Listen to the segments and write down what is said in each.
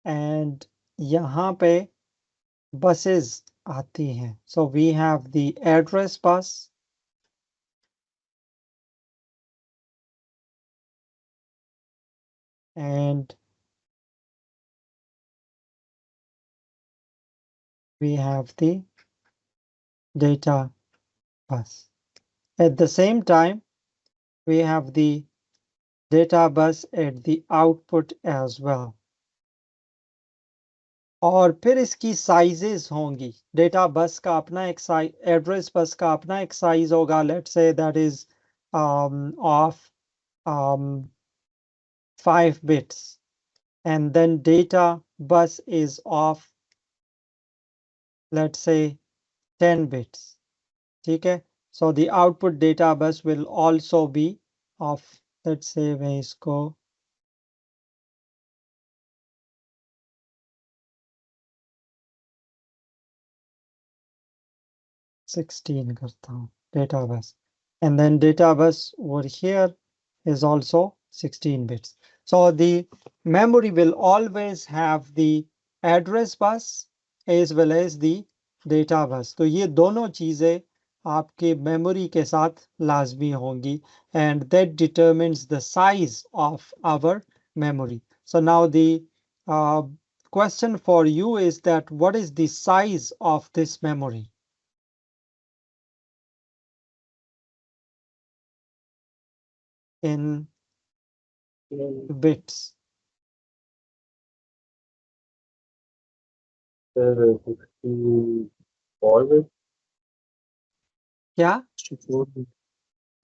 And यहाँ पे buses आती हैं. So we have the address bus, and we have the data bus. At the same time, we have the data bus at the output as well. और फिर इसकी sizes होंगी. Data bus का अपना एक साइज, एड्रेस बस का अपना एक साइज होगा. Let's say that is of 5 bits, and then data bus is of, let's say, 10 bits. ठीक है. So the output data bus will also be of, let's say, मैं इसको 16 करता हूँ, data bus, and then data bus over here is also 16 bits. So the memory will always have the address bus as well as the data bus. तो ये दोनों चीजें आपके memory के साथ लाजमी होंगी, and that determines the size of our memory. So now the question for you is that what is the size of this memory? In bits. क्या?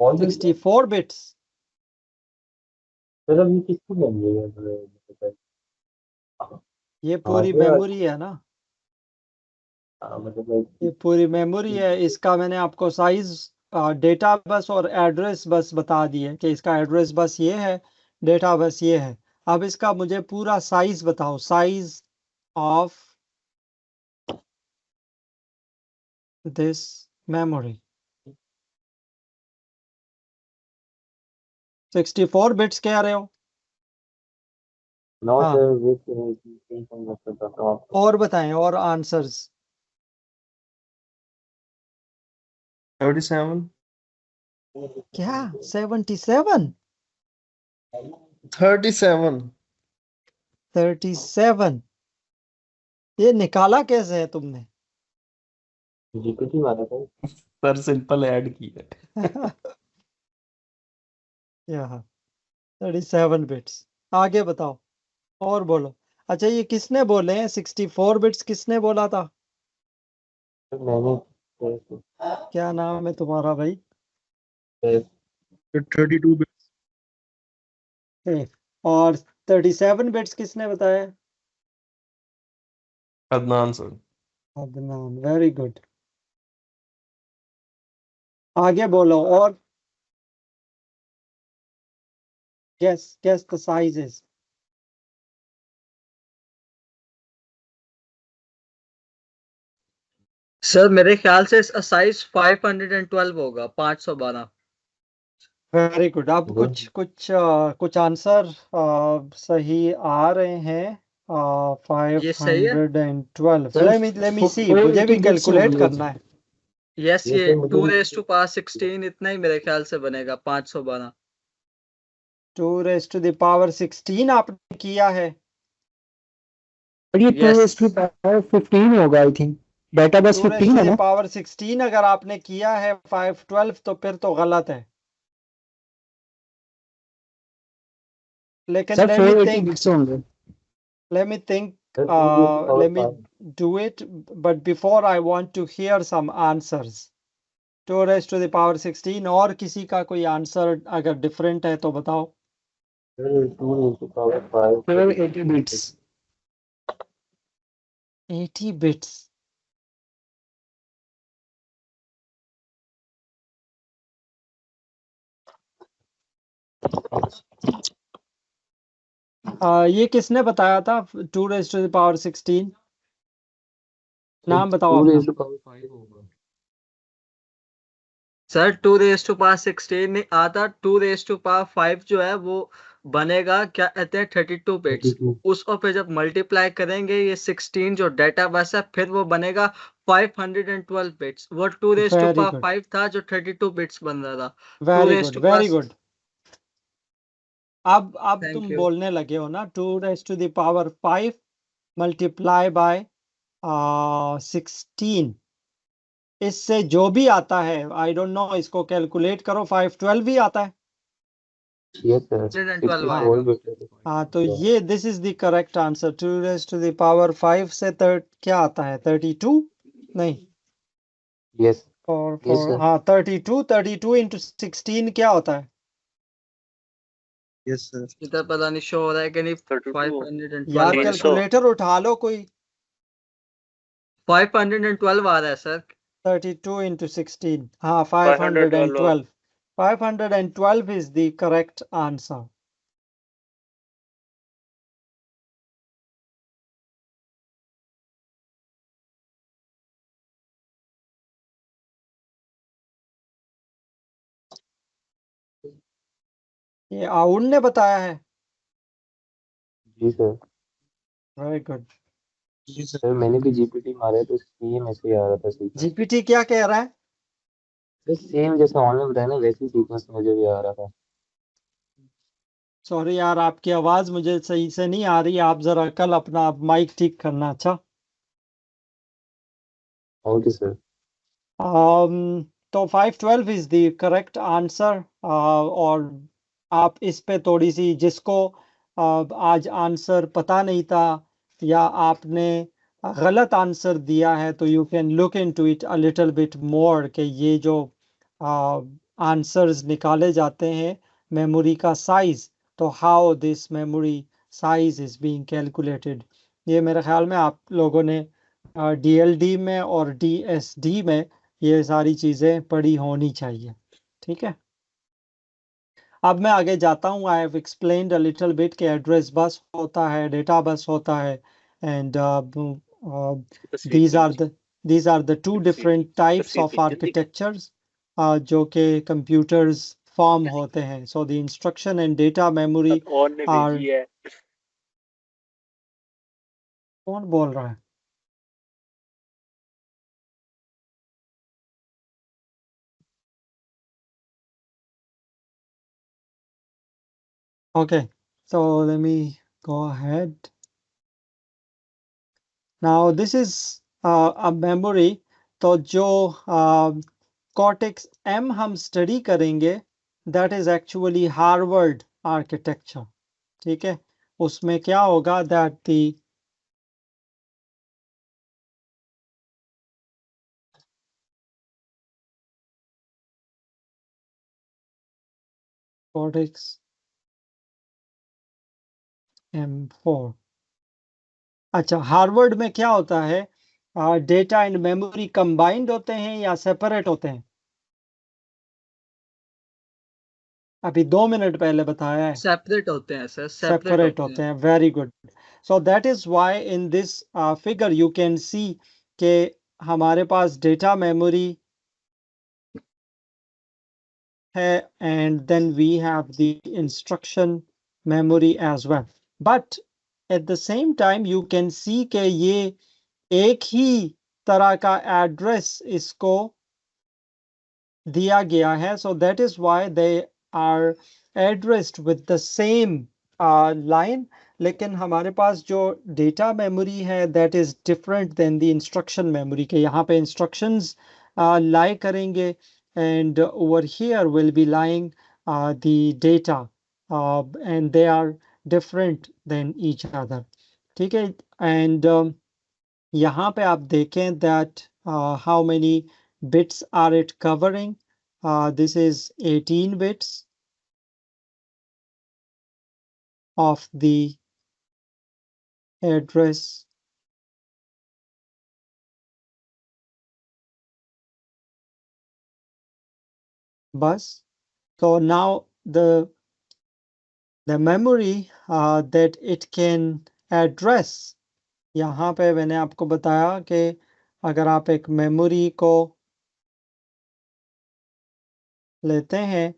64 bits. ये पूरी मेमोरी है ना, ये पूरी मेमोरी है. इसका मैंने आपको साइज डेटा बस और एड्रेस बस बता दी है कि इसका एड्रेस बस ये है, डेटा बस ये है. अब इसका मुझे पूरा साइज बताओ, size of this memory. 64 bits कह रहे हो? हाँ. और बताएं, और आंसर्स. 37. क्या? 77? 37. 37. ये निकाला कैसे है तुमने? सर सिंपल ऐड की है. यहाँ 37 बिट्स. आगे बताओ और बोलो. अच्छा, ये किसने बोले हैं 64 बिट्स? किसने बोला था? क्या नाम है तुम्हारा भाई? 32 bits. और 37 बिट्स किसने बताया? Adnan sir. Adnan, very good. आगे बोलो और. guess the sizes. सर मेरे ख्याल से इसका साइज 512 होगा, 512. Very good. अब कुछ आंसर सही आ रहे हैं. ये सही है? 512. let me see. मुझे भी कैलकुलेट करना है. यस, ये 2⁻16 इतना ही मेरे ख्याल से बनेगा, 512. 2⁻16 आपने किया है. ये 2⁻15 होगा आई थिंक. डेटा बस 15 है ना. 2⁻16 अगर आपने किया है 512 तो फिर तो गलत है. लेकिन sir let me 480 think. Bits होंगे. Let me think. Let me do it, but before I want to hear some answers. 2⁻16 और किसी का कोई आंसर अगर डिफरेंट है तो बताओ. 480 बिट्स. 80 बिट्स. ये किसने बताया था 2⁻16? नाम बताओ अपना. सर 2⁻16 नहीं आता, 2⁻5 जो है वो बनेगा क्या कहते हैं 32 बिट्स। 32 उसको फिर जब मल्टीप्लाई करेंगे ये 16 जो डेटा बस है फिर वो बनेगा 512 बिट्स। वो 2 raise to very power good, 5 था जो 32 बिट्स बन रहा था। 2 very raise good, to very power. Good. अब थैंक तुम यू। बोलने लगे हो ना 2 raised to the power 5 multiply by 16। इससे जो भी आता है आई डोंट नो, इसको कैलकुलेट करो, 512 भी आता है। यस सर 112 हाँ 64 आएगा। बिट हाँ, तो ये this is the correct answer. 2 raised to the power 5 से क्या आता है 32? नहीं, yes four yes four sir हाँ 32 इंटू 16 क्या होता है? यस सर इधर पता नहीं शो हो रहा है कि नहीं। 32 यार 512 कैलकुलेटर उठा लो कोई। 512 आ रहा है सर। 32 into 16 हाँ 512। 512 is the correct answer. ये आउन ने बताया है। जी सर वेरी गुड। जी सर सर मैंने भी जीपीटी मारा है तो सेम ऐसे ही आ रहा था सीक्वेंस। जीपीटी क्या कह रहा है? सेम जैसा ऑनलाइन बताया ना वैसे ही सीक्वेंस मुझे भी आ रहा था। सॉरी यार, आपकी आवाज मुझे सही से नहीं आ रही। आप जरा कल अपना माइक ठीक करना। अच्छा ओके सर तो 512 इज द करेक्ट आंसर। और आप इस पे थोड़ी सी, जिसको आज आंसर पता नहीं था या आपने गलत आंसर दिया है, तो you can look into it a little bit more कि ये जो आंसर्स निकाले जाते हैं मेमोरी का साइज, तो how this memory size is being calculated, ये मेरे ख्याल में आप लोगों ने डीएलडी में और डीएसडी में ये सारी चीज़ें पढ़ी होनी चाहिए। ठीक है, अब मैं आगे जाता हूँ। I have explained a little bit कि एड्रेस बस होता है, डेटा बस होता है, and these are the two different types of architectures जो कि computers फॉर्म होते हैं। So the instruction and data memory are, कौन बोल रहा है? Okay, so let me go ahead. Now this is a memory. तो जो Cortex M हम स्टडी करेंगे, that is actually Harvard architecture. ठीक है, उसमें क्या होगा that the Cortex M4, अच्छा हार्वर्ड में क्या होता है, डेटा एंड मेमोरी कंबाइंड होते हैं या सेपरेट होते हैं? अभी 2 मिनट पहले बताया है सेपरेट होते हैं सर, सेपरेट सेपरेट होते होते हैं। हैं। Very good. So that is why in this figure you can see कि हमारे पास डेटा मेमोरी है and then we have the instruction memory as well, but at the same time you can see कि ये एक ही तरह का address इसको दिया गया है। So that is why they are addressed with the same line, लेकिन हमारे पास जो डेटा मेमोरी है that is different than the instruction memory के। यहाँ पे इंस्ट्रक्शंस लाई करेंगे and over here will be lying the data and they are different than each other. ठीक है, एंड यहाँ पे आप देखें that how many bits are it covering. This is 18 bits of the address bus. So now the memory that it can address, यहाँ पे मैंने आपको बताया कि अगर आप एक मेमोरी को लेते हैं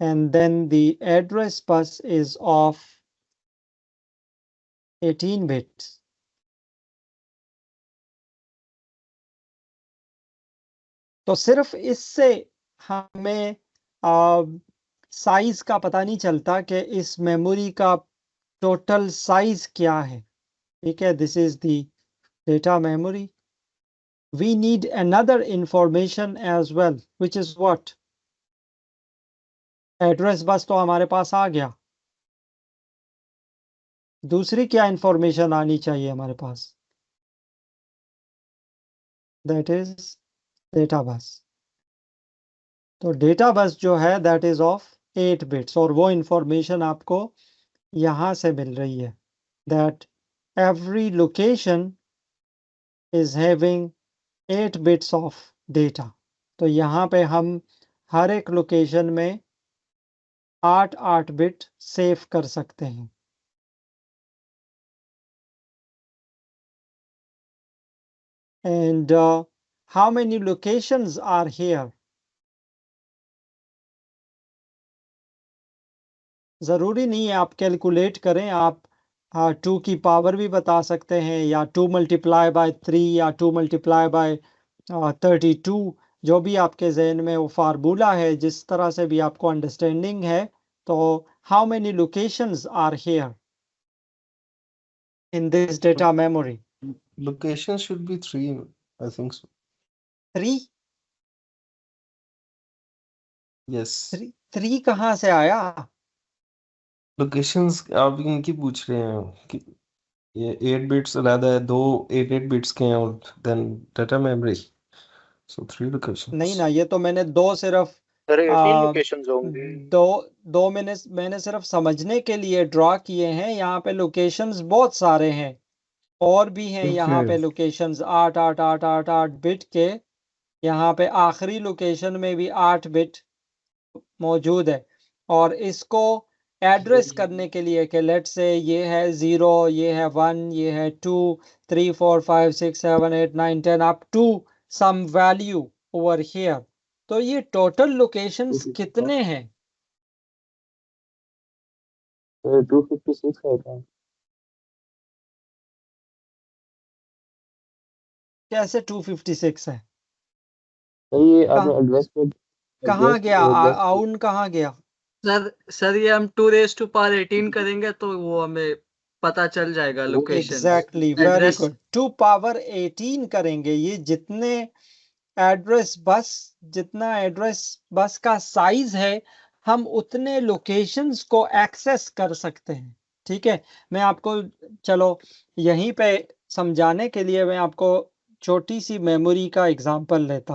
and then the address bus is of 18 bits. तो सिर्फ इससे हमें साइज का पता नहीं चलता कि इस मेमोरी का टोटल साइज क्या है, ठीक है। This is the data memory. We need another information as well, which is what? Address bus तो हमारे पास आ गया. दूसरी क्या इंफॉर्मेशन आनी चाहिए हमारे पास? That is data bus. तो डेटा बस जो है that is of 8 bits, और वो इंफॉर्मेशन आपको यहाँ से मिल रही है that every location is having 8 bits of data. तो यहाँ पे हम हर एक लोकेशन में 8 बिट सेव कर सकते हैं. And how many locations are here? जरूरी नहीं है आप कैलकुलेट करें, आप 2 की पावर भी बता सकते हैं, या 2 मल्टीप्लाई बाय 3, या 2 मल्टीप्लाई बाय 32, जो भी आपके जहन में वो फार्मूला है, जिस तरह से भी आपको अंडरस्टैंडिंग है. तो how many locations are here in this data memory? Location should be 3, I think so. 3? Yes. 3 कहाँ से आया? Locations आप इनकी पूछ रहे हैं कि ये 8 बिट्स अलग है, दो 8 बिट्स के हैं, और then data memory. So 3 locations. नहीं ना, ये तो मैंने दो सिर्फ सर 18 लोकेशंस होंगे. दो मैंने सिर्फ समझने के लिए ड्रॉ किए हैं. यहाँ पे लोकेशंस बहुत सारे हैं, और भी हैं यहाँ पे लोकेशंस 8 बिट के. यहाँ पे आखिरी लोकेशन में भी 8 बिट मौजूद है, और इसको एड्रेस करने के लिए कि लेट से ये है 0, ये है 1, ये है 2, 3, 4, 5, 6, 7, 8, 9, 10 up to some value over here. तो ये टोटल लोकेशंस कितने हैं? 256 है. कैसे 256 है? ये आपने एड्रेस पे कहाँ गया? आउन कहाँ गया? सर ये हम 2 raised to power 18 करेंगे तो वो हमें पता चल जाएगा location. Exactly, very good. 2 power 18 करेंगे. ये जितना एड्रेस बस का साइज है, हम उतने लोकेशंस को एक्सेस कर सकते हैं. ठीक है, मैं आपको चलो यहीं पे समझाने के लिए मैं आपको छोटी सी मेमोरी का एग्जांपल लेता हूं.